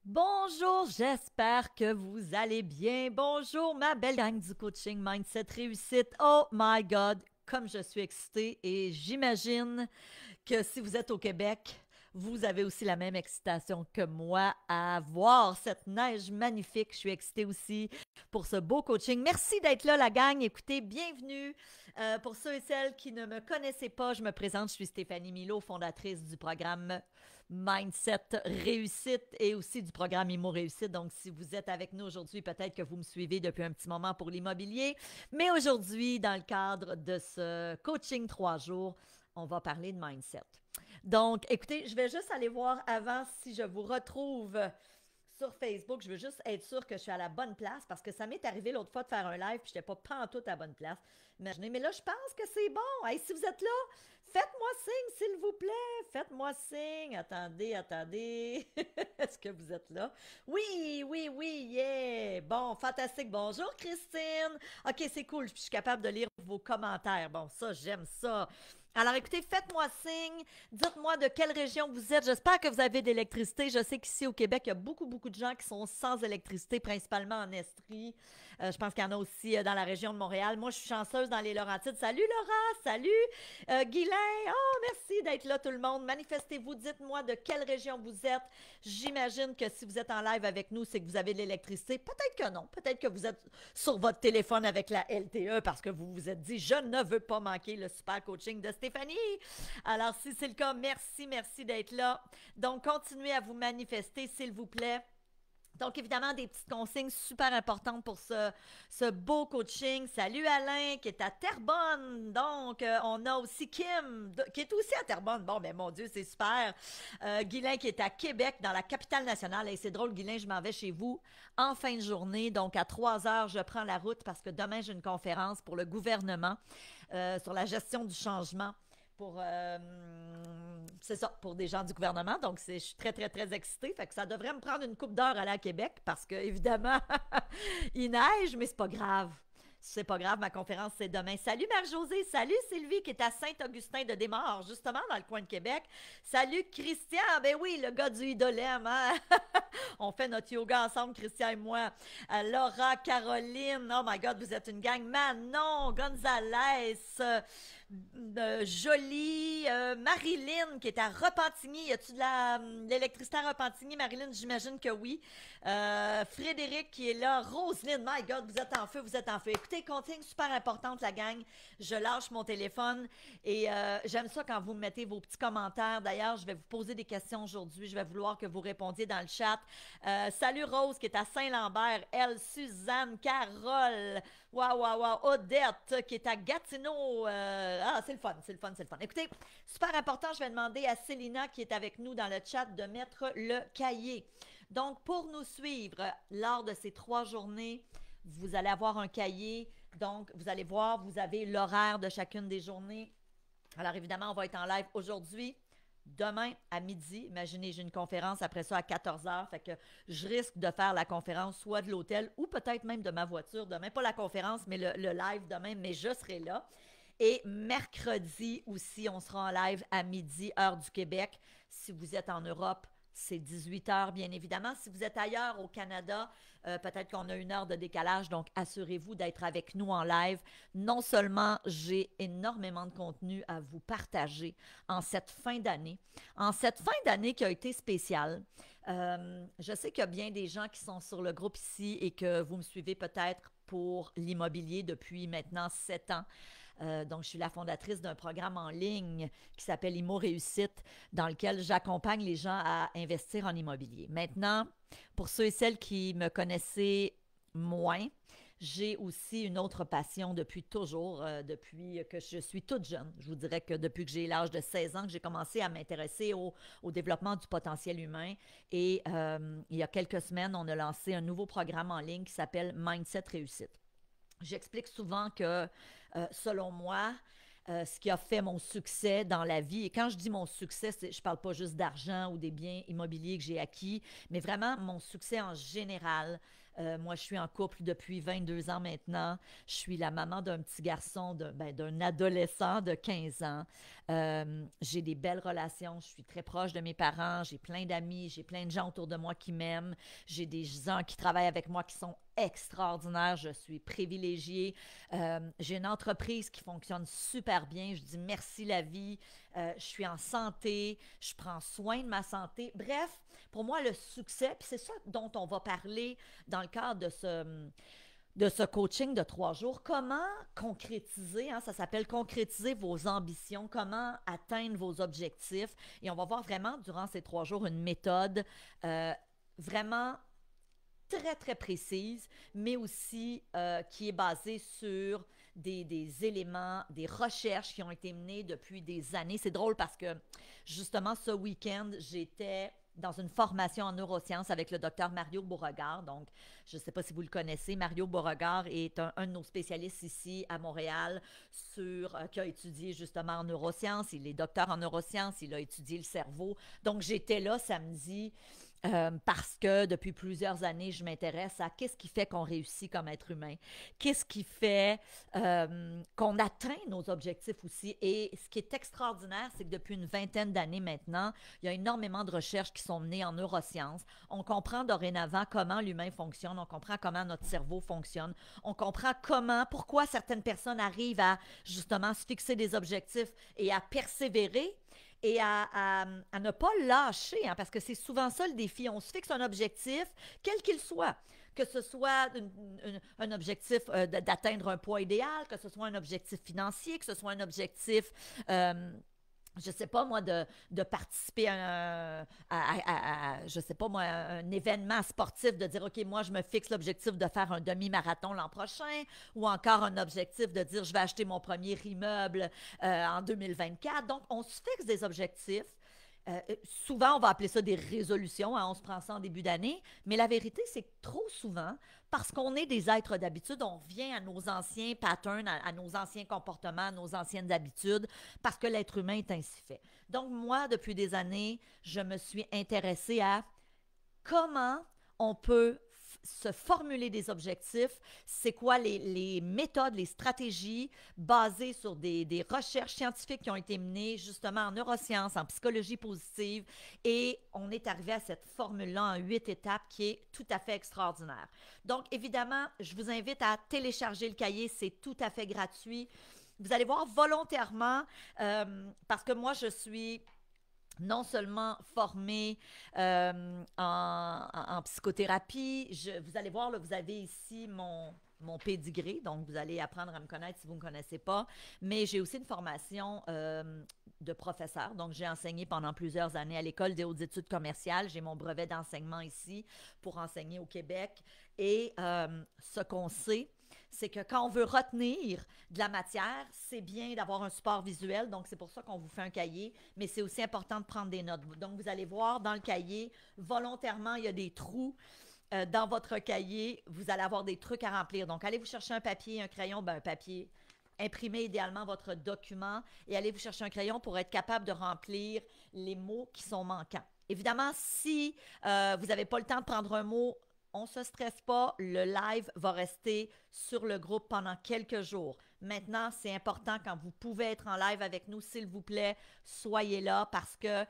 Bonjour, j'espère que vous allez bien. Bonjour, ma belle gang du coaching Mindset Réussite. Oh my God, comme je suis excitée et j'imagine que si vous êtes au Québec, vous avez aussi la même excitation que moi à voir cette neige magnifique. Je suis excitée aussi pour ce beau coaching. Merci d'être là, la gang. Écoutez, bienvenue. Pour ceux et celles qui ne me connaissaient pas, je me présente. Je suis Stéphanie Milo, fondatrice du programme Mindset Réussite et aussi du programme Imo Réussite. Donc, si vous êtes avec nous aujourd'hui, peut-être que vous me suivez depuis un petit moment pour l'immobilier. Mais aujourd'hui, dans le cadre de ce coaching 3 jours, on va parler de mindset. Donc, écoutez, je vais juste aller voir avant si je vous retrouve sur Facebook. Je veux juste être sûre que je suis à la bonne place parce que ça m'est arrivé l'autre fois de faire un live puis je n'étais pas pantoute à la bonne place. Imaginez, mais là, je pense que c'est bon. Hey, si vous êtes là, faites-moi signe, s'il vous plaît. Faites-moi signe. Attendez, attendez. Est-ce que vous êtes là? Oui, oui, oui, yeah. Bon, fantastique. Bonjour, Christine. OK, c'est cool. Je suis capable de lire vos commentaires. Bon, ça, j'aime ça. Alors écoutez, faites-moi signe, dites-moi de quelle région vous êtes. J'espère que vous avez de l'électricité. Je sais qu'ici au Québec, il y a beaucoup, beaucoup de gens qui sont sans électricité, principalement en Estrie. Je pense qu'il y en a aussi dans la région de Montréal. Moi, je suis chanceuse dans les Laurentides. Salut Laura, salut Guylain. Oh, merci d'être là tout le monde. Manifestez-vous, dites-moi de quelle région vous êtes. J'imagine que si vous êtes en live avec nous, c'est que vous avez de l'électricité. Peut-être que non. Peut-être que vous êtes sur votre téléphone avec la LTE parce que vous vous êtes dit, je ne veux pas manquer le super coaching de Stéphanie. Alors, si c'est le cas, merci, merci d'être là. Donc, continuez à vous manifester, s'il vous plaît. Donc, évidemment, des petites consignes super importantes pour ce beau coaching. Salut Alain, qui est à Terrebonne. Donc, on a aussi Kim, qui est aussi à Terrebonne. Bon, ben mon Dieu, c'est super. Guylain, qui est à Québec, dans la capitale nationale. Et c'est drôle, Guylain, je m'en vais chez vous en fin de journée. Donc, à 3 heures, je prends la route parce que demain, j'ai une conférence pour le gouvernement sur la gestion du changement pour c'est ça, pour des gens du gouvernement. Donc, je suis très, très, très excitée. Fait que ça devrait me prendre une coupe d'heure à aller à Québec parce que, évidemment, il neige, mais c'est pas grave. C'est pas grave, ma conférence, c'est demain. Salut Marie-Josée, salut Sylvie qui est à Saint-Augustin-de-Desmaures, justement dans le coin de Québec. Salut Christian, ben oui, le gars du Idolem, hein? On fait notre yoga ensemble, Christian et moi. Laura, Caroline, oh my God, vous êtes une gang. Manon, Gonzalez, Jolie, Marilyn qui est à Repentigny. Y a-tu de l'électricité à Repentigny, Marilyn? J'imagine que oui. Frédéric qui est là. Roselyne, my God, vous êtes en feu, vous êtes en feu. Écoutez, consigne super importante, la gang. Je lâche mon téléphone et j'aime ça quand vous me mettez vos petits commentaires. D'ailleurs, je vais vous poser des questions aujourd'hui. Je vais vouloir que vous répondiez dans le chat. Salut Rose qui est à Saint-Lambert. Elle, Suzanne, Carole. Waouh, waouh, waouh. Odette qui est à Gatineau. C'est le fun, c'est le fun, c'est le fun. Écoutez, super important, je vais demander à Célina qui est avec nous dans le chat de mettre le cahier. Donc, pour nous suivre lors de ces 3 journées, vous allez avoir un cahier. Donc, vous allez voir, vous avez l'horaire de chacune des journées. Alors, évidemment, on va être en live aujourd'hui. Demain à midi, imaginez, j'ai une conférence après ça à 14 heures. Fait que je risque de faire la conférence soit de l'hôtel ou peut-être même de ma voiture demain. Pas la conférence, mais le live demain, mais je serai là. Et mercredi aussi, on sera en live à midi, heure du Québec. Si vous êtes en Europe, c'est 18 heures, bien évidemment. Si vous êtes ailleurs au Canada, peut-être qu'on a une heure de décalage, donc assurez-vous d'être avec nous en live. Non seulement j'ai énormément de contenu à vous partager en cette fin d'année, qui a été spéciale. Je sais qu'il y a bien des gens qui sont sur le groupe ici et que vous me suivez peut-être pour l'immobilier depuis maintenant 7 ans. Donc, je suis la fondatrice d'un programme en ligne qui s'appelle Imo Réussite, dans lequel j'accompagne les gens à investir en immobilier. Maintenant, pour ceux et celles qui me connaissaient moins, j'ai aussi une autre passion depuis toujours, depuis que je suis toute jeune. Je vous dirais que depuis que j'ai l'âge de 16 ans, que j'ai commencé à m'intéresser au développement du potentiel humain. Et il y a quelques semaines, on a lancé un nouveau programme en ligne qui s'appelle Mindset Réussite. J'explique souvent que, selon moi, ce qui a fait mon succès dans la vie, et quand je dis mon succès, je ne parle pas juste d'argent ou des biens immobiliers que j'ai acquis, mais vraiment mon succès en général, Moi, je suis en couple depuis 22 ans maintenant. Je suis la maman d'un petit garçon, d'un adolescent de 15 ans. J'ai des belles relations. Je suis très proche de mes parents. J'ai plein d'amis. J'ai plein de gens autour de moi qui m'aiment. J'ai des gens qui travaillent avec moi qui sont extraordinaires. Je suis privilégiée. J'ai une entreprise qui fonctionne super bien. Je dis merci la vie. Je suis en santé. Je prends soin de ma santé. Bref, pour moi, le succès, puis c'est ça dont on va parler dans le cadre de ce coaching de 3 jours. Comment concrétiser, hein, ça s'appelle concrétiser vos ambitions, comment atteindre vos objectifs. Et on va voir vraiment durant ces 3 jours une méthode vraiment très, très précise, mais aussi qui est basée sur des éléments, des recherches qui ont été menées depuis des années. C'est drôle parce que, justement, ce week-end, j'étais dans une formation en neurosciences avec le docteur Mario Beauregard. Donc, je ne sais pas si vous le connaissez. Mario Beauregard est un de nos spécialistes ici à Montréal qui a étudié justement en neurosciences. Il est docteur en neurosciences. Il a étudié le cerveau. Donc, j'étais là samedi parce que depuis plusieurs années, je m'intéresse à qu'est-ce qui fait qu'on réussit comme être humain, qu'est-ce qui fait qu'on atteint nos objectifs aussi. Et ce qui est extraordinaire, c'est que depuis une vingtaine d'années maintenant, il y a énormément de recherches qui sont menées en neurosciences. On comprend dorénavant comment l'humain fonctionne, on comprend comment notre cerveau fonctionne, on comprend pourquoi certaines personnes arrivent à justement se fixer des objectifs et à persévérer et à ne pas lâcher, hein, parce que c'est souvent ça le défi. On se fixe un objectif, quel qu'il soit, que ce soit un objectif d'atteindre un poids idéal, que ce soit un objectif financier, que ce soit un objectif je sais pas moi, de participer je sais pas moi, un événement sportif, de dire, OK, moi, je me fixe l'objectif de faire un demi-marathon l'an prochain, ou encore un objectif de dire, je vais acheter mon premier immeuble en 2024. Donc, on se fixe des objectifs. Souvent, on va appeler ça des résolutions, hein, on se prend ça en début d'année, mais la vérité, c'est que trop souvent, parce qu'on est des êtres d'habitude, on revient à nos anciens patterns, à nos anciens comportements, à nos anciennes habitudes, parce que l'être humain est ainsi fait. Donc, moi, depuis des années, je me suis intéressée à comment on peut se formuler des objectifs, c'est quoi les méthodes, les stratégies basées sur des recherches scientifiques qui ont été menées justement en neurosciences, en psychologie positive, et on est arrivé à cette formule-là en 8 étapes qui est tout à fait extraordinaire. Donc, évidemment, je vous invite à télécharger le cahier, c'est tout à fait gratuit. Vous allez voir volontairement, parce que moi, je suis non seulement formée en psychothérapie, vous allez voir, là, vous avez ici mon pédigré, donc vous allez apprendre à me connaître si vous ne me connaissez pas, mais j'ai aussi une formation de professeur, donc j'ai enseigné pendant plusieurs années à l'École des hautes études commerciales, j'ai mon brevet d'enseignement ici pour enseigner au Québec, et ce qu'on sait, c'est que quand on veut retenir de la matière, c'est bien d'avoir un support visuel, donc c'est pour ça qu'on vous fait un cahier, mais c'est aussi important de prendre des notes. Donc, vous allez voir dans le cahier, volontairement, il y a des trous dans votre cahier, vous allez avoir des trucs à remplir. Donc, allez vous chercher un papier, un crayon, un papier. Imprimez idéalement votre document et allez vous chercher un crayon pour être capable de remplir les mots qui sont manquants. Évidemment, si vous n'avez pas le temps de prendre un mot, on ne se stresse pas, le live va rester sur le groupe pendant quelques jours. Maintenant, c'est important quand vous pouvez être en live avec nous, s'il vous plaît, soyez là parce que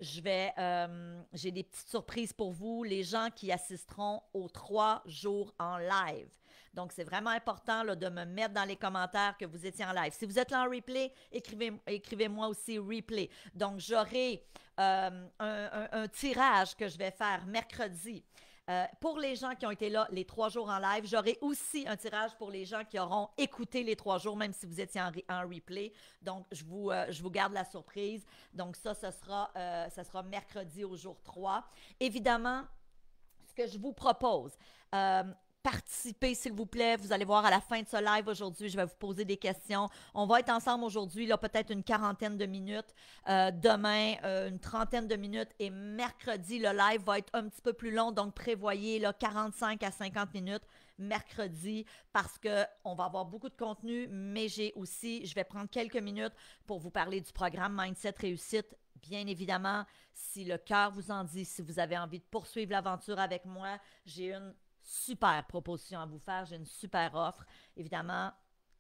j'ai des petites surprises pour vous, les gens qui assisteront aux 3 jours en live. Donc, c'est vraiment important là, de me mettre dans les commentaires que vous étiez en live. Si vous êtes là en replay, écrivez-moi aussi replay. Donc, j'aurai un tirage que je vais faire mercredi. Pour les gens qui ont été là les 3 jours en live, j'aurai aussi un tirage pour les gens qui auront écouté les 3 jours, même si vous étiez en replay. Donc, je vous garde la surprise. Donc, ça sera mercredi au jour 3. Évidemment, ce que je vous propose, participez, s'il vous plaît. Vous allez voir à la fin de ce live aujourd'hui, je vais vous poser des questions. On va être ensemble aujourd'hui, là, peut-être une quarantaine de minutes. Demain, une trentaine de minutes. Et mercredi, le live va être un petit peu plus long. Donc, prévoyez là, 45 à 50 minutes mercredi parce qu'on va avoir beaucoup de contenu. Mais je vais prendre quelques minutes pour vous parler du programme Mindset Réussite. Bien évidemment, si le cœur vous en dit, si vous avez envie de poursuivre l'aventure avec moi, j'ai une super proposition à vous faire, j'ai une super offre. Évidemment,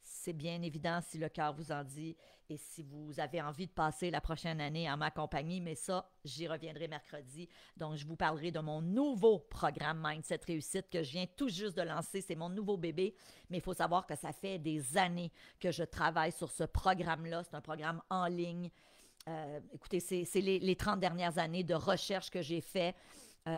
c'est bien évident si le cœur vous en dit et si vous avez envie de passer la prochaine année en ma compagnie, mais ça, j'y reviendrai mercredi. Donc, je vous parlerai de mon nouveau programme Mindset Réussite que je viens tout juste de lancer. C'est mon nouveau bébé, mais il faut savoir que ça fait des années que je travaille sur ce programme-là. C'est un programme en ligne. Écoutez, c'est les 30 dernières années de recherche que j'ai fait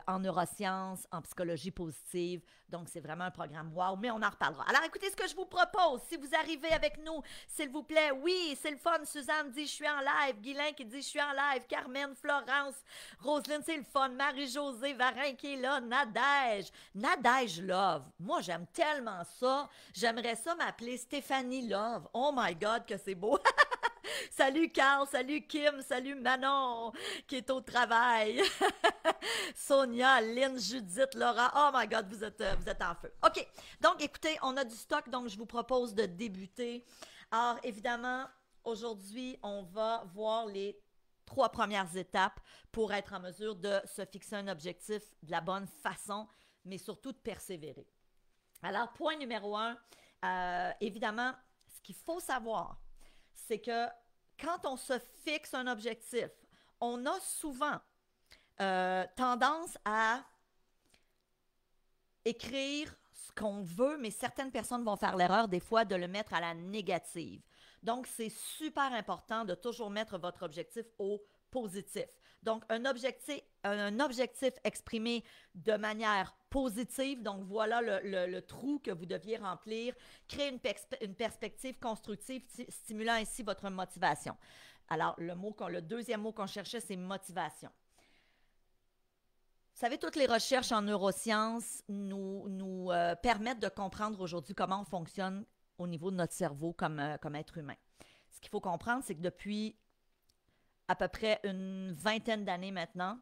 en neurosciences, en psychologie positive. Donc, c'est vraiment un programme wow, mais on en reparlera. Alors, écoutez ce que je vous propose. Si vous arrivez avec nous, s'il vous plaît, oui, c'est le fun. Suzanne dit, je suis en live. Guylain qui dit, je suis en live. Carmen, Florence, Roselyne, c'est le fun. Marie-Josée Varin qui est là. Nadège. Nadège Love. Moi, j'aime tellement ça. J'aimerais ça m'appeler Stéphanie Love. Oh my God, que c'est beau. Salut Carl, salut Kim, salut Manon qui est au travail. Sonia, Lynn, Judith, Laura. Oh my God, vous êtes en feu. OK, donc écoutez, on a du stock, donc je vous propose de débuter. Alors évidemment, aujourd'hui, on va voir les 3 premières étapes pour être en mesure de se fixer un objectif de la bonne façon, mais surtout de persévérer. Alors, point numéro 1, évidemment, ce qu'il faut savoir, c'est que quand on se fixe un objectif, on a souvent tendance à écrire ce qu'on veut, mais certaines personnes vont faire l'erreur des fois de le mettre à la négative. Donc, c'est super important de toujours mettre votre objectif au positif. Donc, un objectif exprimé de manière positive, donc voilà le trou que vous deviez remplir, créer une perspective constructive, stimulant ainsi votre motivation. Alors, le deuxième mot qu'on cherchait, c'est motivation. Vous savez, toutes les recherches en neurosciences nous permettent de comprendre aujourd'hui comment on fonctionne au niveau de notre cerveau comme être humain. Ce qu'il faut comprendre, c'est que depuis à peu près une vingtaine d'années maintenant,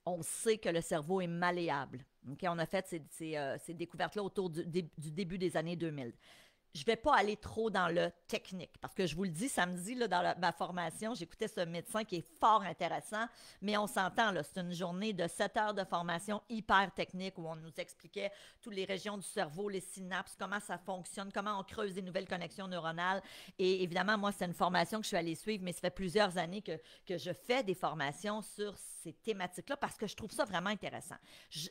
on sait que le cerveau est malléable. Okay? On a fait ces découvertes-là autour du début des années 2000. Je ne vais pas aller trop dans le technique, parce que je vous le dis, samedi, là, dans ma formation, j'écoutais ce médecin qui est fort intéressant, mais on s'entend, là, c'est une journée de 7 heures de formation hyper technique où on nous expliquait toutes les régions du cerveau, les synapses, comment ça fonctionne, comment on creuse des nouvelles connexions neuronales. Et évidemment, moi, c'est une formation que je suis allée suivre, mais ça fait plusieurs années que je fais des formations sur ces thématiques-là parce que je trouve ça vraiment intéressant.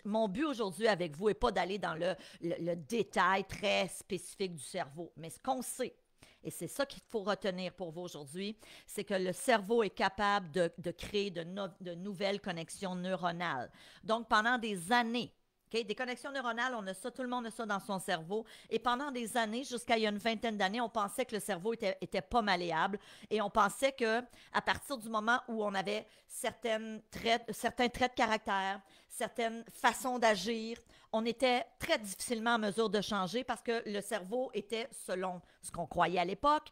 Mon but aujourd'hui avec vous n'est pas d'aller dans le détail très spécifique du cerveau, mais ce qu'on sait, et c'est ça qu'il faut retenir pour vous aujourd'hui, c'est que le cerveau est capable de créer de nouvelles connexions neuronales. Donc, pendant des années, okay, des connexions neuronales, on a ça, tout le monde a ça dans son cerveau. Et pendant des années, jusqu'à il y a une vingtaine d'années, on pensait que le cerveau était pas malléable. Et on pensait que à partir du moment où on avait certains traits de caractère, certaines façons d'agir, on était très difficilement en mesure de changer parce que le cerveau était, selon ce qu'on croyait à l'époque,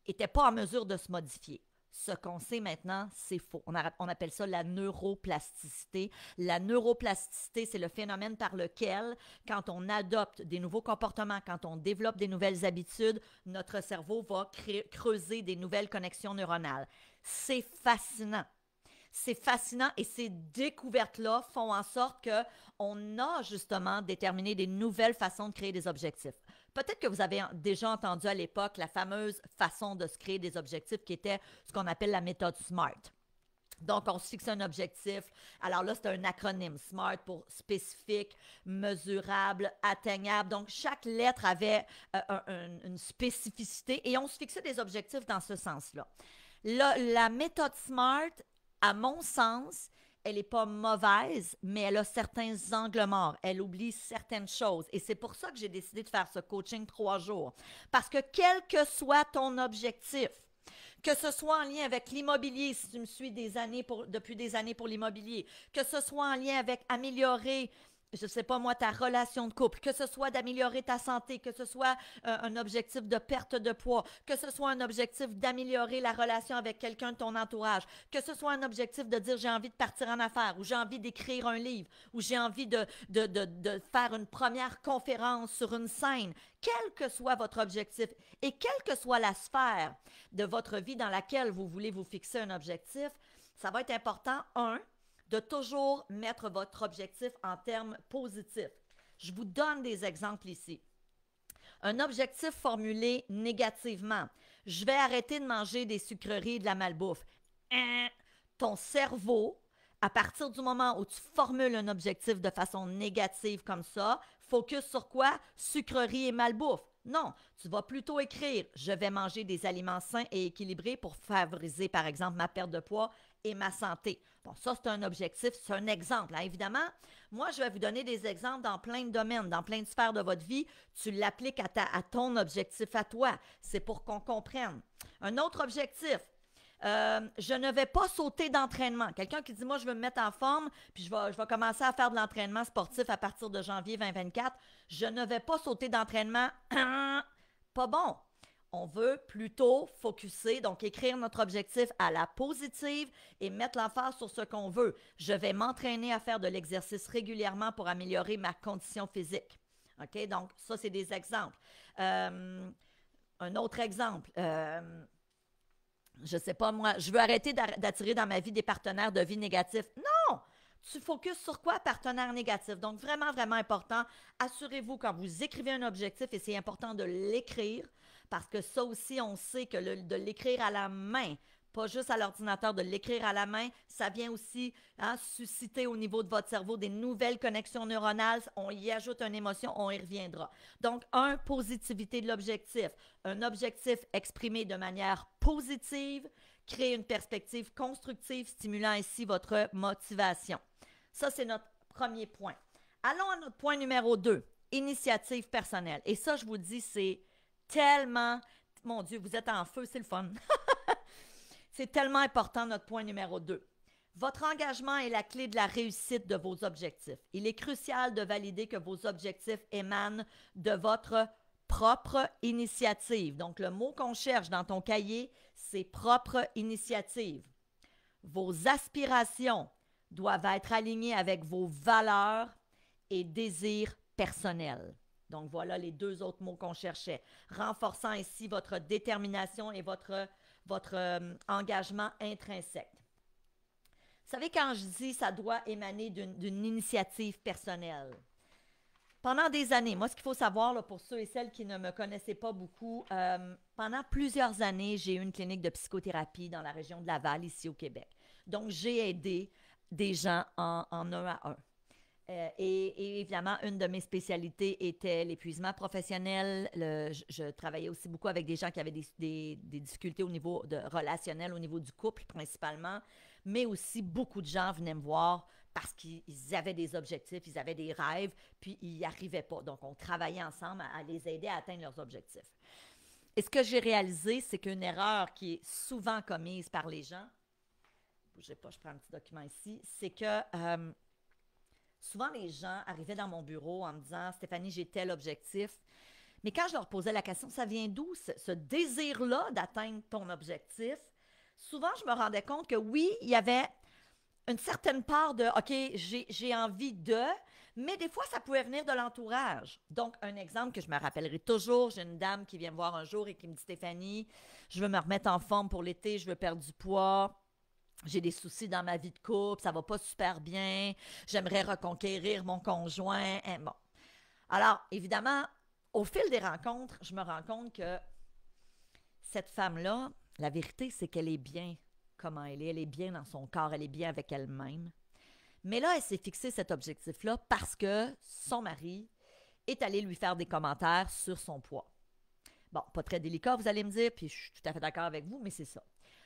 était pas en mesure de se modifier. Ce qu'on sait maintenant, c'est faux. On appelle ça la neuroplasticité. La neuroplasticité, c'est le phénomène par lequel, quand on adopte des nouveaux comportements, quand on développe des nouvelles habitudes, notre cerveau va creuser des nouvelles connexions neuronales. C'est fascinant. C'est fascinant et ces découvertes-là font en sorte qu'on a justement déterminé des nouvelles façons de créer des objectifs. Peut-être que vous avez déjà entendu à l'époque la fameuse façon de se créer des objectifs qui était ce qu'on appelle la méthode SMART. Donc, on se fixe un objectif. Alors là, c'est un acronyme SMART pour spécifique, mesurable, atteignable. Donc, chaque lettre avait une spécificité et on se fixait des objectifs dans ce sens-là. La méthode SMART, à mon sens, elle n'est pas mauvaise, mais elle a certains angles morts. Elle oublie certaines choses. Et c'est pour ça que j'ai décidé de faire ce coaching 3 jours. Parce que quel que soit ton objectif, que ce soit en lien avec l'immobilier, si tu me suis depuis des années pour l'immobilier, que ce soit en lien avec améliorer, je ne sais pas moi, ta relation de couple, que ce soit d'améliorer ta santé, que ce soit un objectif de perte de poids, que ce soit un objectif d'améliorer la relation avec quelqu'un de ton entourage, que ce soit un objectif de dire j'ai envie de partir en affaires, ou j'ai envie d'écrire un livre, ou j'ai envie de faire une première conférence sur une scène, quel que soit votre objectif et quelle que soit la sphère de votre vie dans laquelle vous voulez vous fixer un objectif, ça va être important, de toujours mettre votre objectif en termes positifs. Je vous donne des exemples ici. Un objectif formulé négativement. Je vais arrêter de manger des sucreries et de la malbouffe. Ton cerveau, à partir du moment où tu formules un objectif de façon négative comme ça, focus sur quoi? Sucreries et malbouffe. Non, tu vas plutôt écrire « Je vais manger des aliments sains et équilibrés pour favoriser, par exemple, ma perte de poids et ma santé. » Bon, ça, c'est un objectif, c'est un exemple. Hein. Évidemment, moi, je vais vous donner des exemples dans plein de domaines, dans plein de sphères de votre vie. Tu l'appliques à ton objectif à toi. C'est pour qu'on comprenne. Un autre objectif, je ne vais pas sauter d'entraînement. Quelqu'un qui dit, moi, je veux me mettre en forme, puis je vais commencer à faire de l'entraînement sportif à partir de janvier 2024. Je ne vais pas sauter d'entraînement. Pas bon. On veut plutôt focusser, donc écrire notre objectif à la positive et mettre l'emphase sur ce qu'on veut. Je vais m'entraîner à faire de l'exercice régulièrement pour améliorer ma condition physique. OK? Donc, ça, c'est des exemples. Un autre exemple, je ne sais pas moi, je veux arrêter d'attirer dans ma vie des partenaires de vie négatifs. Non! Tu focuses sur quoi, partenaire négatif? Donc, vraiment, vraiment important. Assurez-vous quand vous écrivez un objectif, et c'est important de l'écrire, parce que ça aussi, on sait que de l'écrire à la main, pas juste à l'ordinateur, de l'écrire à la main, ça vient aussi susciter au niveau de votre cerveau des nouvelles connexions neuronales. On y ajoute une émotion, on y reviendra. Donc, positivité de l'objectif. Un objectif exprimé de manière positive, créer une perspective constructive, stimulant ainsi votre motivation. Ça, c'est notre premier point. Allons à notre point numéro 2, initiative personnelle. Et ça, je vous dis, c'est tellement... Mon Dieu, vous êtes en feu, c'est le fun. C'est tellement important, notre point numéro 2. Votre engagement est la clé de la réussite de vos objectifs. Il est crucial de valider que vos objectifs émanent de votre propre initiative. Donc, le mot qu'on cherche dans ton cahier, c'est propre initiative. Vos aspirations doivent être alignées avec vos valeurs et désirs personnels. Donc, voilà les deux autres mots qu'on cherchait. Renforçant ainsi votre détermination et votre engagement intrinsèque. Vous savez, quand je dis ça doit émaner d'une initiative personnelle, pendant des années, moi, ce qu'il faut savoir, là, pour ceux et celles qui ne me connaissaient pas beaucoup, pendant plusieurs années, j'ai eu une clinique de psychothérapie dans la région de Laval, ici au Québec. Donc, j'ai aidé des gens en un à un. Et évidemment, une de mes spécialités était l'épuisement professionnel. Je travaillais aussi beaucoup avec des gens qui avaient des difficultés au niveau relationnel, au niveau du couple principalement, mais aussi beaucoup de gens venaient me voir parce qu'ils avaient des objectifs, ils avaient des rêves, puis ils n'y arrivaient pas. Donc, on travaillait ensemble à les aider à atteindre leurs objectifs. Et ce que j'ai réalisé, c'est qu'une erreur qui est souvent commise par les gens, bougez pas, je prends un petit document ici, c'est que souvent les gens arrivaient dans mon bureau en me disant « Stéphanie, j'ai tel objectif ». Mais quand je leur posais la question « Ça vient d'où ce désir-là d'atteindre ton objectif ?» Souvent, je me rendais compte que oui, il y avait une certaine part de « OK, j'ai envie de », mais des fois, ça pouvait venir de l'entourage. Donc, un exemple que je me rappellerai toujours, j'ai une dame qui vient me voir un jour et qui me dit « Stéphanie, je veux me remettre en forme pour l'été, je veux perdre du poids. J'ai des soucis dans ma vie de couple, ça va pas super bien, j'aimerais reconquérir mon conjoint. » Bon. Alors, évidemment, au fil des rencontres, je me rends compte que cette femme-là, la vérité, c'est qu'elle est bien comment elle est bien dans son corps, elle est bien avec elle-même. Mais là, elle s'est fixé cet objectif-là parce que son mari est allé lui faire des commentaires sur son poids. Bon, pas très délicat, vous allez me dire, puis je suis tout à fait d'accord avec vous, mais c'est ça.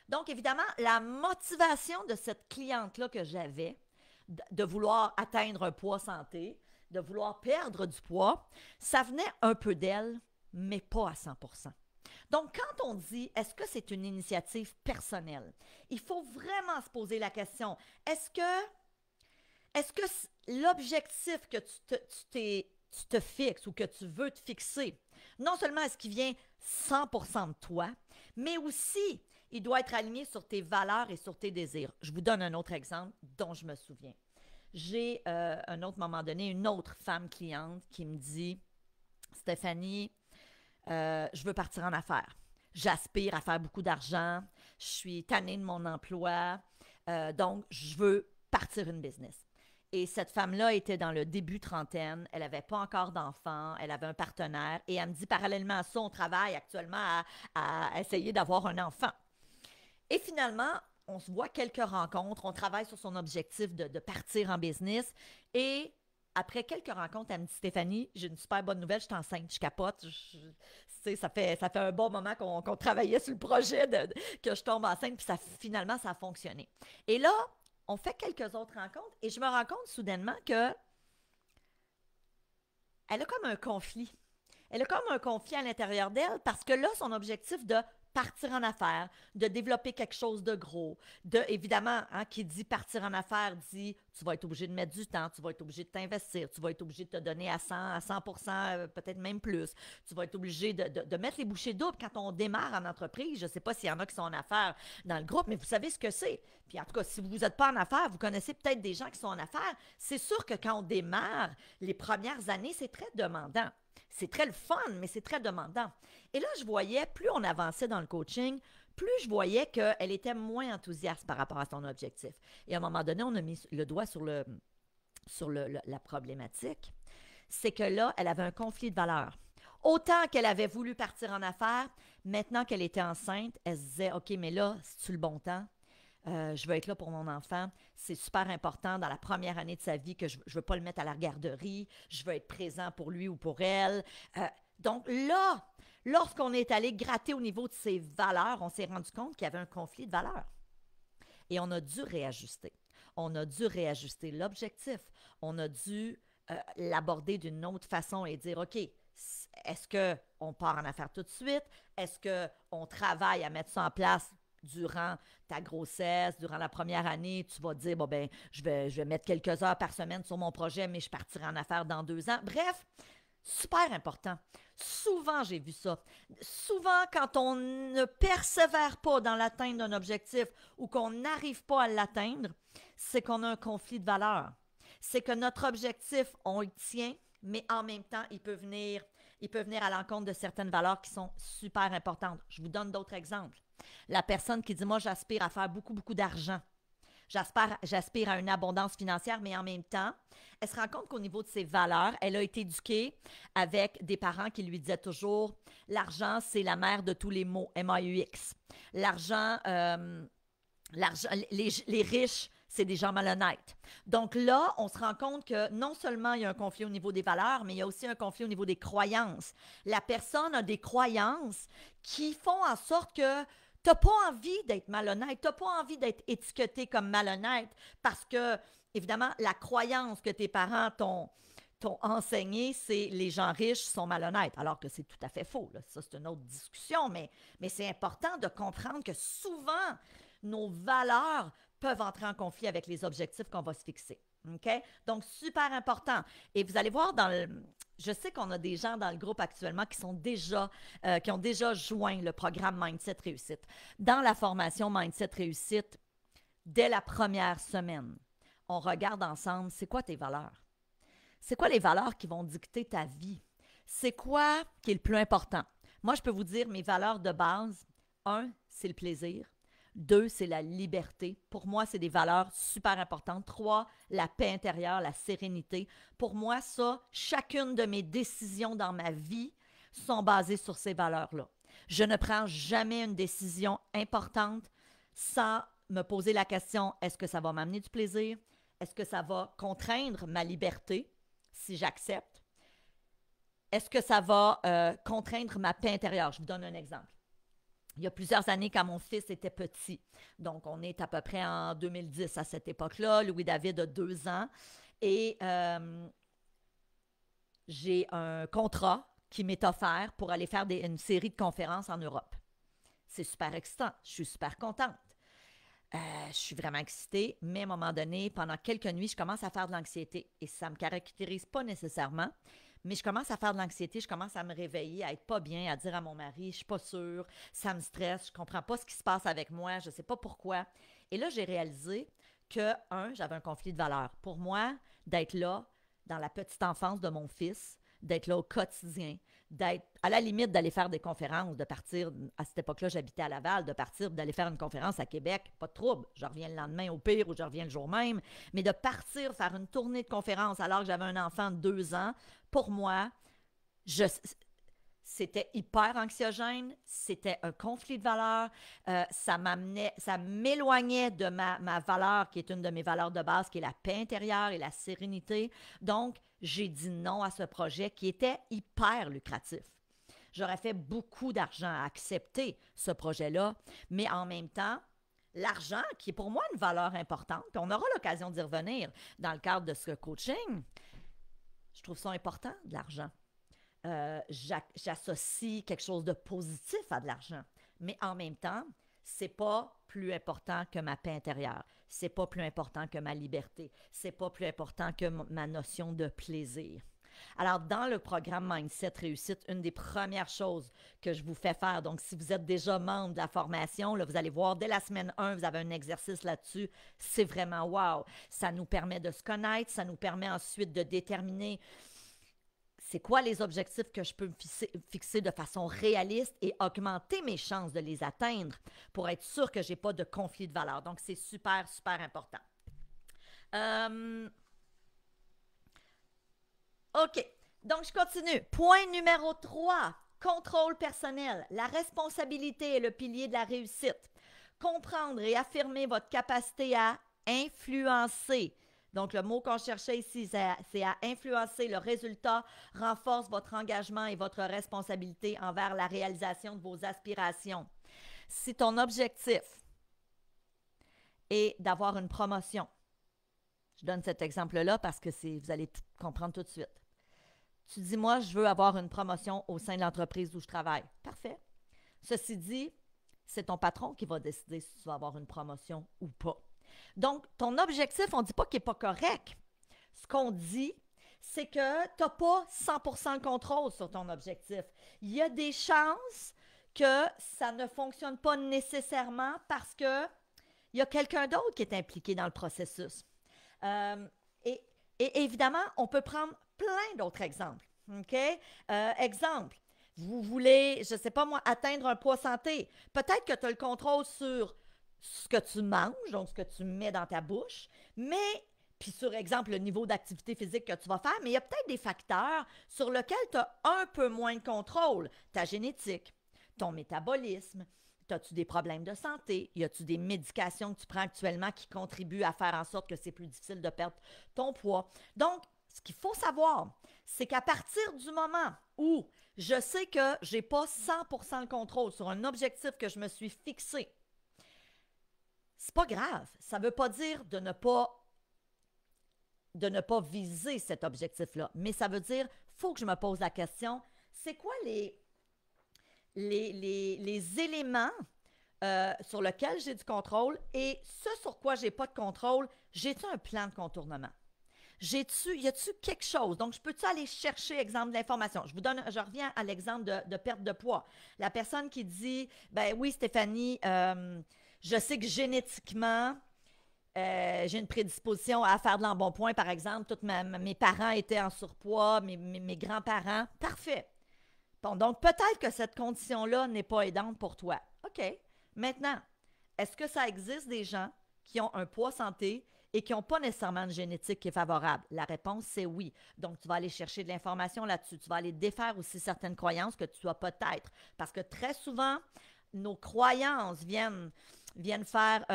Donc, évidemment, la motivation de cette cliente-là que j'avais, de vouloir atteindre un poids santé, de vouloir perdre du poids, ça venait un peu d'elle, mais pas à 100%. Donc, quand on dit « est-ce que c'est une initiative personnelle », il faut vraiment se poser la question, est-ce que l'objectif que tu te fixes ou que tu veux te fixer, non seulement est-ce qu'il vient 100% de toi, mais aussi il doit être aligné sur tes valeurs et sur tes désirs. Je vous donne un autre exemple dont je me souviens. J'ai, un autre moment donné, une autre femme cliente qui me dit « Stéphanie, je veux partir en affaires. J'aspire à faire beaucoup d'argent. Je suis tannée de mon emploi. Donc, je veux partir une business. Et cette femme-là était dans le début trentaine, elle n'avait pas encore d'enfant, elle avait un partenaire, et elle me dit, parallèlement à ça, on travaille actuellement à essayer d'avoir un enfant. Et finalement, on se voit quelques rencontres, on travaille sur son objectif de partir en business, et après quelques rencontres, elle me dit, Stéphanie, j'ai une super bonne nouvelle, je suis enceinte, je capote. Ça fait un bon moment qu'on travaillait sur le projet que je tombe enceinte, puis finalement, ça a fonctionné. Et là, on fait quelques autres rencontres, et je me rends compte soudainement que elle a comme un conflit. Elle a comme un conflit à l'intérieur d'elle parce que là, son objectif de partir en affaires, de développer quelque chose de gros, évidemment, hein, qui dit partir en affaires dit tu vas être obligé de mettre du temps, tu vas être obligé de t'investir, tu vas être obligé de te donner à 100%, peut-être même plus. Tu vas être obligé de mettre les bouchées doubles quand on démarre en entreprise. Je ne sais pas s'il y en a qui sont en affaires dans le groupe, mais vous savez ce que c'est. Puis en tout cas, si vous n'êtes pas en affaires, vous connaissez peut-être des gens qui sont en affaires. C'est sûr que quand on démarre, les premières années, c'est très demandant. C'est très le fun, mais c'est très demandant. Et là, je voyais, plus on avançait dans le coaching, plus je voyais qu'elle était moins enthousiaste par rapport à son objectif. Et à un moment donné, on a mis le doigt sur la problématique. C'est que là, elle avait un conflit de valeurs. Autant qu'elle avait voulu partir en affaires, maintenant qu'elle était enceinte, elle se disait, OK, mais là, c'est-tu le bon temps? Je veux être là pour mon enfant. C'est super important dans la première année de sa vie que je ne veux pas le mettre à la garderie. Je veux être présent pour lui ou pour elle. Donc là, lorsqu'on est allé gratter au niveau de ses valeurs, on s'est rendu compte qu'il y avait un conflit de valeurs. Et on a dû réajuster. On a dû réajuster l'objectif. On a dû l'aborder d'une autre façon et dire, OK, est-ce qu'on part en affaires tout de suite? Est-ce qu'on travaille à mettre ça en place durant ta grossesse, durant la première année, tu vas te dire, bon, ben, je vais mettre quelques heures par semaine sur mon projet, mais je partirai en affaires dans 2 ans. Bref, super important. Souvent, j'ai vu ça. Souvent, quand on ne persévère pas dans l'atteinte d'un objectif ou qu'on n'arrive pas à l'atteindre, c'est qu'on a un conflit de valeurs. C'est que notre objectif, on le tient, mais en même temps, il peut venir à l'encontre de certaines valeurs qui sont super importantes. Je vous donne d'autres exemples. La personne qui dit, moi, j'aspire à faire beaucoup, beaucoup d'argent. J'aspire à une abondance financière, mais en même temps, elle se rend compte qu'au niveau de ses valeurs, elle a été éduquée avec des parents qui lui disaient toujours, l'argent, c'est la mère de tous les maux, M-A-U-X. L'argent, les riches, c'est des gens malhonnêtes. Donc là, on se rend compte que non seulement il y a un conflit au niveau des valeurs, mais il y a aussi un conflit au niveau des croyances. La personne a des croyances qui font en sorte que tu n'as pas envie d'être malhonnête, tu n'as pas envie d'être étiqueté comme malhonnête parce que, évidemment, la croyance que tes parents t'ont enseigné, c'est les gens riches sont malhonnêtes, alors que c'est tout à fait faux. Là. Ça, c'est une autre discussion, mais c'est important de comprendre que souvent, nos valeurs peuvent entrer en conflit avec les objectifs qu'on va se fixer. OK? Donc, super important. Et vous allez voir je sais qu'on a des gens dans le groupe actuellement qui ont déjà joint le programme Mindset Réussite. Dans la formation Mindset Réussite, dès la première semaine, on regarde ensemble, c'est quoi tes valeurs? C'est quoi les valeurs qui vont dicter ta vie? C'est quoi qui est le plus important? Moi, je peux vous dire mes valeurs de base. 1, c'est le plaisir. 2, c'est la liberté. Pour moi, c'est des valeurs super importantes. 3, la paix intérieure, la sérénité. Pour moi, ça, chacune de mes décisions dans ma vie sont basées sur ces valeurs-là. Je ne prends jamais une décision importante sans me poser la question, est-ce que ça va m'amener du plaisir? Est-ce que ça va contraindre ma liberté si j'accepte? Est-ce que ça va contraindre ma paix intérieure? Je vous donne un exemple. Il y a plusieurs années, quand mon fils était petit, donc on est à peu près en 2010 à cette époque-là, Louis-David a 2 ans, et j'ai un contrat qui m'est offert pour aller faire une série de conférences en Europe. C'est super excitant, je suis super contente. Je suis vraiment excitée, mais à un moment donné, pendant quelques nuits, je commence à faire de l'anxiété, et ça ne me caractérise pas nécessairement. Mais je commence à faire de l'anxiété, je commence à me réveiller, à être pas bien, à dire à mon mari, je suis pas sûre, ça me stresse, je comprends pas ce qui se passe avec moi, je sais pas pourquoi. Et là, j'ai réalisé que, j'avais un conflit de valeurs. Pour moi, d'être là, dans la petite enfance de mon fils, d'être là au quotidien, d'être à la limite d'aller faire des conférences, de partir, à cette époque-là, j'habitais à Laval, de partir, d'aller faire une conférence à Québec, pas de trouble, je reviens le lendemain au pire ou je reviens le jour même, mais de partir faire une tournée de conférences alors que j'avais un enfant de 2 ans, pour moi, je, c'était hyper anxiogène, c'était un conflit de valeurs, ça m'éloignait de ma valeur, qui est une de mes valeurs de base, qui est la paix intérieure et la sérénité. Donc, j'ai dit non à ce projet qui était hyper lucratif. J'aurais fait beaucoup d'argent à accepter ce projet-là, mais en même temps, l'argent, qui est pour moi une valeur importante, puis on aura l'occasion d'y revenir dans le cadre de ce coaching, je trouve ça important, de l'argent. J'associe quelque chose de positif à de l'argent. Mais en même temps, c'est pas plus important que ma paix intérieure. C'est pas plus important que ma liberté. C'est pas plus important que ma notion de plaisir. Alors, dans le programme Mindset Réussite, une des premières choses que je vous fais faire, donc si vous êtes déjà membre de la formation, là, vous allez voir, dès la semaine 1, vous avez un exercice là-dessus. C'est vraiment wow! Ça nous permet de se connaître, ça nous permet ensuite de déterminer c'est quoi les objectifs que je peux me fixer de façon réaliste et augmenter mes chances de les atteindre pour être sûr que je n'ai pas de conflit de valeurs. Donc, c'est super, super important. OK. Donc, je continue. Point numéro 3, contrôle personnel. La responsabilité est le pilier de la réussite. Comprendre et affirmer votre capacité à influencer. Donc, le mot qu'on cherchait ici, c'est à influencer. Le résultat renforce votre engagement et votre responsabilité envers la réalisation de vos aspirations. Si ton objectif est d'avoir une promotion, je donne cet exemple-là parce que vous allez tout comprendre tout de suite. Tu dis, moi, je veux avoir une promotion au sein de l'entreprise où je travaille. Parfait. Ceci dit, c'est ton patron qui va décider si tu vas avoir une promotion ou pas. Donc, ton objectif, on ne dit pas qu'il n'est pas correct. Ce qu'on dit, c'est que tu n'as pas 100% de contrôle sur ton objectif. Il y a des chances que ça ne fonctionne pas nécessairement parce qu'il y a quelqu'un d'autre qui est impliqué dans le processus. Et évidemment, on peut prendre plein d'autres exemples. OK? Exemple, vous voulez, je ne sais pas moi, atteindre un poids santé. Peut-être que tu as le contrôle sur ce que tu manges, donc ce que tu mets dans ta bouche, mais, puis sur exemple, le niveau d'activité physique que tu vas faire, mais il y a peut-être des facteurs sur lesquels tu as un peu moins de contrôle. Ta génétique, ton métabolisme, as-tu des problèmes de santé? Y a-tu des médications que tu prends actuellement qui contribuent à faire en sorte que c'est plus difficile de perdre ton poids? Donc, ce qu'il faut savoir, c'est qu'à partir du moment où je sais que je n'ai pas 100% de contrôle sur un objectif que je me suis fixé, c'est pas grave. Ça ne veut pas dire de ne pas viser cet objectif-là, mais ça veut dire qu'il faut que je me pose la question, c'est quoi les éléments sur lesquels j'ai du contrôle et ce sur quoi je n'ai pas de contrôle, j'ai-tu un plan de contournement? Y a-tu quelque chose? Donc, je peux-tu aller chercher, exemple, d'information? Je reviens à l'exemple de perte de poids. La personne qui dit, ben oui, Stéphanie, je sais que génétiquement, j'ai une prédisposition à faire de l'embonpoint, par exemple. Mes parents étaient en surpoids, mes grands-parents. Parfait. Bon, donc peut-être que cette condition-là n'est pas aidante pour toi. OK. Maintenant, est-ce que ça existe des gens qui ont un poids santé et qui n'ont pas nécessairement de génétique qui est favorable? La réponse, c'est oui. Donc, tu vas aller chercher de l'information là-dessus. Tu vas aller défaire aussi certaines croyances que tu as peut-être. Parce que très souvent, nos croyances viennent faire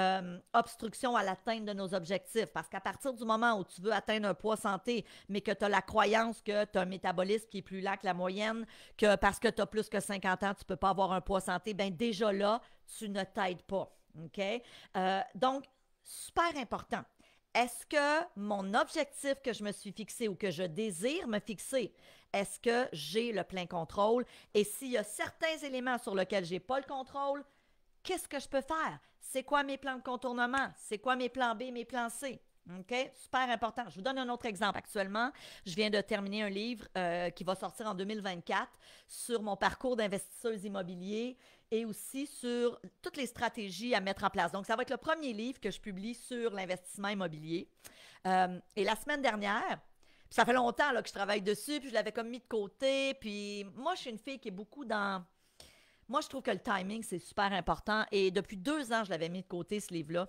obstruction à l'atteinte de nos objectifs. Parce qu'à partir du moment où tu veux atteindre un poids santé, mais que tu as la croyance que tu as un métabolisme qui est plus lent que la moyenne, que parce que tu as plus que 50 ans, tu ne peux pas avoir un poids santé, bien déjà là, tu ne t'aides pas. OK? Donc, super important. Est-ce que mon objectif que je me suis fixé ou que je désire me fixer, est-ce que j'ai le plein contrôle? Et s'il y a certains éléments sur lesquels je n'ai pas le contrôle, qu'est-ce que je peux faire? C'est quoi mes plans de contournement? C'est quoi mes plans B, mes plans C? OK? Super important. Je vous donne un autre exemple. Actuellement, je viens de terminer un livre qui va sortir en 2024 sur mon parcours d'investisseuse immobilier et aussi sur toutes les stratégies à mettre en place. Donc, ça va être le premier livre que je publie sur l'investissement immobilier. Et la semaine dernière, Puis ça fait longtemps là, que je travaille dessus, puis je l'avais comme mis de côté. Puis moi, je suis une fille qui est beaucoup dans... Moi, je trouve que le timing, c'est super important. Et depuis 2 ans, je l'avais mis de côté, ce livre-là.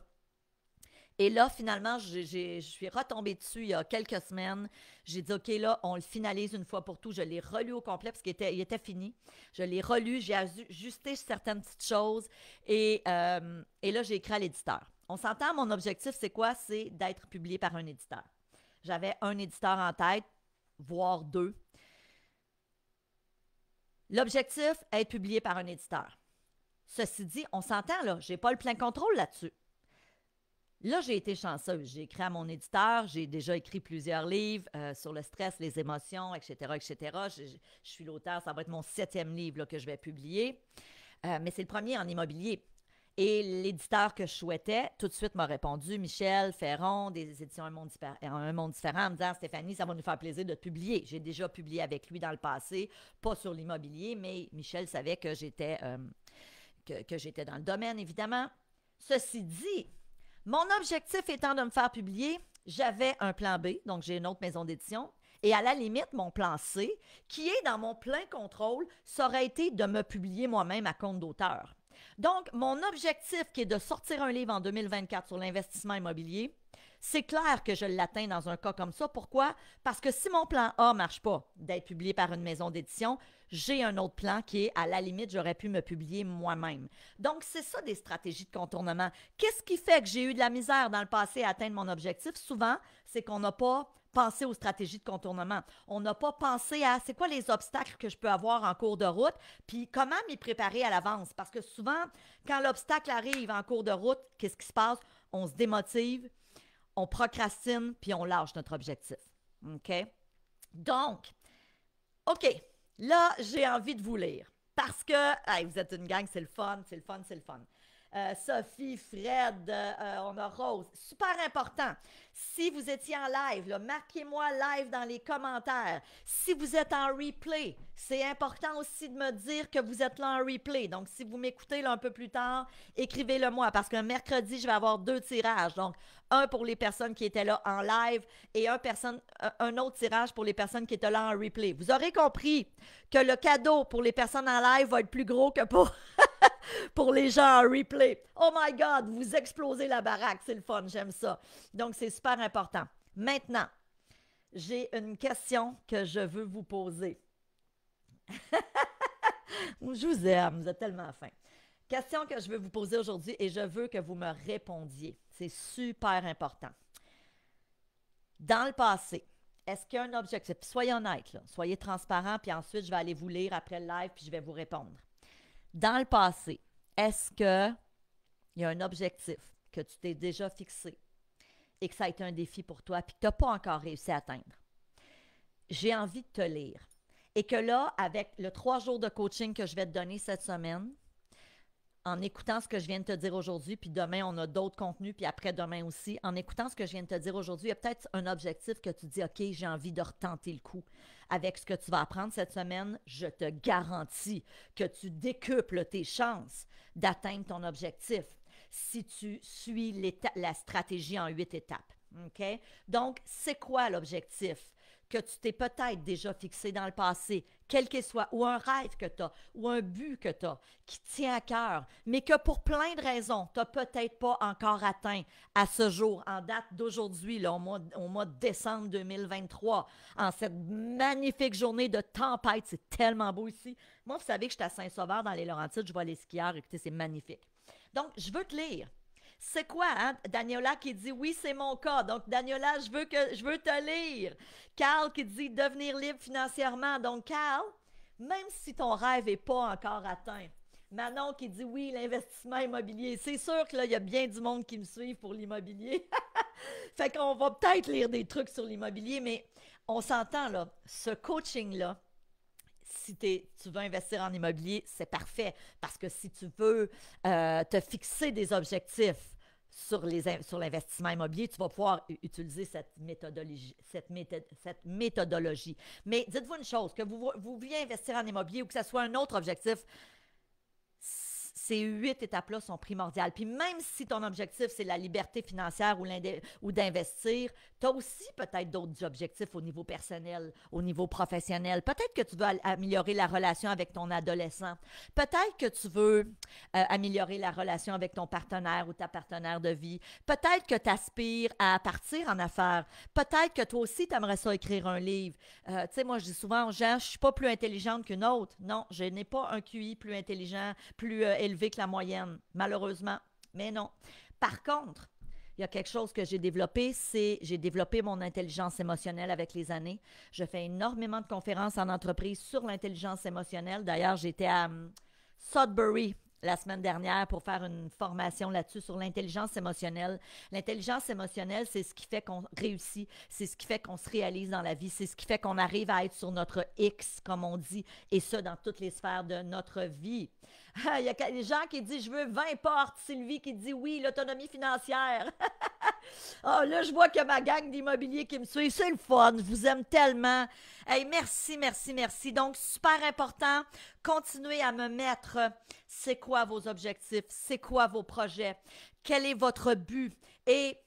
Et là, finalement, je suis retombée dessus il y a quelques semaines. J'ai dit, OK, là, on le finalise une fois pour tout. Je l'ai relu au complet parce il était fini. Je l'ai relu, j'ai ajusté certaines petites choses et là, j'ai écrit à l'éditeur. On s'entend, mon objectif, c'est quoi? C'est d'être publié par un éditeur. J'avais un éditeur en tête, voire deux. L'objectif, être publié par un éditeur. Ceci dit, on s'entend, là, je n'ai pas le plein contrôle là-dessus. Là, j'ai été chanceuse. J'ai écrit à mon éditeur, j'ai déjà écrit plusieurs livres sur le stress, les émotions, etc., etc. Je suis l'auteur, ça va être mon 7e livre là, que je vais publier. Mais c'est le premier en immobilier. Et l'éditeur que je souhaitais, tout de suite m'a répondu, Michel Ferron, des éditions Un Monde Différent, en me disant, Stéphanie, ça va nous faire plaisir de te publier. J'ai déjà publié avec lui dans le passé, pas sur l'immobilier, mais Michel savait que j'étais dans le domaine, évidemment. Ceci dit, mon objectif étant de me faire publier, j'avais un plan B, donc j'ai une autre maison d'édition, et à la limite, mon plan C, qui est dans mon plein contrôle, ça aurait été de me publier moi-même à compte d'auteur. Donc, mon objectif qui est de sortir un livre en 2024 sur l'investissement immobilier, c'est clair que je l'atteins dans un cas comme ça. Pourquoi? Parce que si mon plan A ne marche pas, d'être publié par une maison d'édition, j'ai un autre plan qui est, à la limite, j'aurais pu me publier moi-même. Donc, c'est ça des stratégies de contournement. Qu'est-ce qui fait que j'ai eu de la misère dans le passé à atteindre mon objectif? Souvent, c'est qu'on n'a pas pensé aux stratégies de contournement. On n'a pas pensé à c'est quoi les obstacles que je peux avoir en cours de route, puis comment m'y préparer à l'avance. Parce que souvent, quand l'obstacle arrive en cours de route, qu'est-ce qui se passe? On se démotive, on procrastine, puis on lâche notre objectif. OK? Donc, OK, là, j'ai envie de vous lire. Parce que, hey, vous êtes une gang, c'est le fun, c'est le fun, c'est le fun. Sophie, Fred, on a Rose. Super important. Si vous étiez en live, là, marquez-moi live dans les commentaires. Si vous êtes en replay, c'est important aussi de me dire que vous êtes là en replay. Donc, si vous m'écoutez là un peu plus tard, écrivez-le moi parce qu'un mercredi, je vais avoir 2 tirages. Donc, un pour les personnes qui étaient là en live et un autre tirage pour les personnes qui étaient là en replay. Vous aurez compris que le cadeau pour les personnes en live va être plus gros que pour les gens en replay. Oh my God, vous explosez la baraque, c'est le fun, j'aime ça. Donc, c'est super important. Maintenant, j'ai une question que je veux vous poser. Je vous aime, vous êtes tellement fin. Question que je veux vous poser aujourd'hui et je veux que vous me répondiez. C'est super important. Dans le passé, est-ce qu'il y a un objectif? Soyez honnête, là. Soyez transparent, puis ensuite, je vais aller vous lire après le live, puis je vais vous répondre. Dans le passé, est-ce qu'il y a un objectif que tu t'es déjà fixé et que ça a été un défi pour toi puis que tu n'as pas encore réussi à atteindre? J'ai envie de te lire. Et que là, avec le 3 jours de coaching que je vais te donner cette semaine, en écoutant ce que je viens de te dire aujourd'hui, puis demain, on a d'autres contenus, puis après-demain aussi, en écoutant ce que je viens de te dire aujourd'hui, il y a peut-être un objectif que tu dis, OK, j'ai envie de retenter le coup. Avec ce que tu vas apprendre cette semaine, je te garantis que tu décuples tes chances d'atteindre ton objectif si tu suis la stratégie en 8 étapes. OK? Donc, c'est quoi l'objectif que tu t'es peut-être déjà fixé dans le passé, quel qu'il soit, ou un rêve que tu as, ou un but que tu as, qui tient à cœur, mais que pour plein de raisons, tu n'as peut-être pas encore atteint à ce jour, en date d'aujourd'hui, là, au mois de décembre 2023, en cette magnifique journée de tempête. C'est tellement beau ici. Moi, vous savez que je suis à Saint-Sauveur, dans les Laurentides, je vois les skieurs, écoutez, c'est magnifique. Donc, je veux te lire. C'est quoi, hein? Daniela qui dit oui, c'est mon cas. Donc, Daniela, je veux te lire. Carl qui dit devenir libre financièrement. Donc, Carl, même si ton rêve n'est pas encore atteint. Manon qui dit oui, l'investissement immobilier. C'est sûr que là, il y a bien du monde qui me suit pour l'immobilier. Fait qu'on va peut-être lire des trucs sur l'immobilier, mais on s'entend là, ce coaching-là, si tu veux investir en immobilier, c'est parfait. Parce que si tu veux te fixer des objectifs sur l'investissement immobilier, tu vas pouvoir utiliser cette méthodologie. Mais dites-vous une chose, que vous vouliez investir en immobilier ou que ce soit un autre objectif, Ces 8 étapes-là sont primordiales. Puis même si ton objectif, c'est la liberté financière ou d'investir, tu as aussi peut-être d'autres objectifs au niveau personnel, au niveau professionnel. Peut-être que tu veux améliorer la relation avec ton adolescent. Peut-être que tu veux améliorer la relation avec ton partenaire ou ta partenaire de vie. Peut-être que tu aspires à partir en affaires. Peut-être que toi aussi, tu aimerais ça écrire un livre. Tu sais, moi, je dis souvent aux gens, je ne suis pas plus intelligente qu'une autre. Non, je n'ai pas un QI plus intelligent, plus élevé que la moyenne, malheureusement. Mais non. Par contre, il y a quelque chose que j'ai développé, j'ai développé mon intelligence émotionnelle avec les années. Je fais énormément de conférences en entreprise sur l'intelligence émotionnelle. D'ailleurs, j'étais à Sudbury la semaine dernière pour faire une formation là-dessus sur l'intelligence émotionnelle. L'intelligence émotionnelle, c'est ce qui fait qu'on réussit, c'est ce qui fait qu'on se réalise dans la vie, c'est ce qui fait qu'on arrive à être sur notre X, comme on dit, et ça dans toutes les sphères de notre vie. Il y a des gens qui disent « Je veux 20 portes », Sylvie qui dit « Oui, l'autonomie financière ». Ah, là, je vois que ma gang d'immobilier qui me suit, c'est le fun, je vous aime tellement. Hey, merci, merci, merci. Donc, super important, continuez à me mettre c'est quoi vos objectifs, c'est quoi vos projets, quel est votre but. Et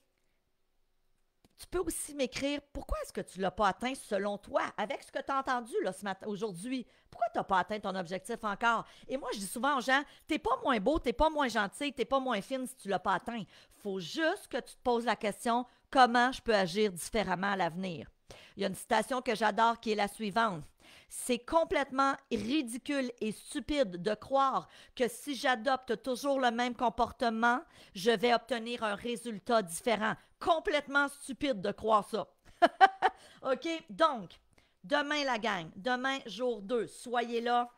tu peux aussi m'écrire pourquoi est-ce que tu ne l'as pas atteint selon toi, avec ce que tu as entendu là, ce matin, aujourd'hui. Pourquoi tu n'as pas atteint ton objectif encore? Et moi, je dis souvent aux gens, tu n'es pas moins beau, tu n'es pas moins gentil, tu n'es pas moins fine si tu ne l'as pas atteint. Il faut juste que tu te poses la question, comment je peux agir différemment à l'avenir? Il y a une citation que j'adore qui est la suivante. C'est complètement ridicule et stupide de croire que si j'adopte toujours le même comportement, je vais obtenir un résultat différent. Complètement stupide de croire ça. OK? Donc, demain, la gang, demain, jour 2, soyez là.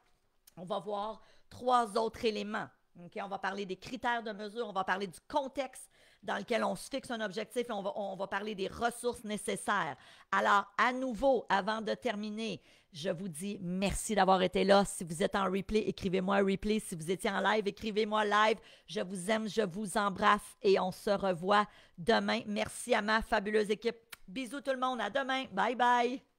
On va voir 3 autres éléments. Okay? On va parler des critères de mesure, on va parler du contexte dans lequel on se fixe un objectif et on va parler des ressources nécessaires. Alors, à nouveau, avant de terminer, je vous dis merci d'avoir été là. Si vous êtes en replay, écrivez-moi un replay. Si vous étiez en live, écrivez-moi live. Je vous aime, je vous embrasse et on se revoit demain. Merci à ma fabuleuse équipe. Bisous tout le monde, à demain. Bye bye.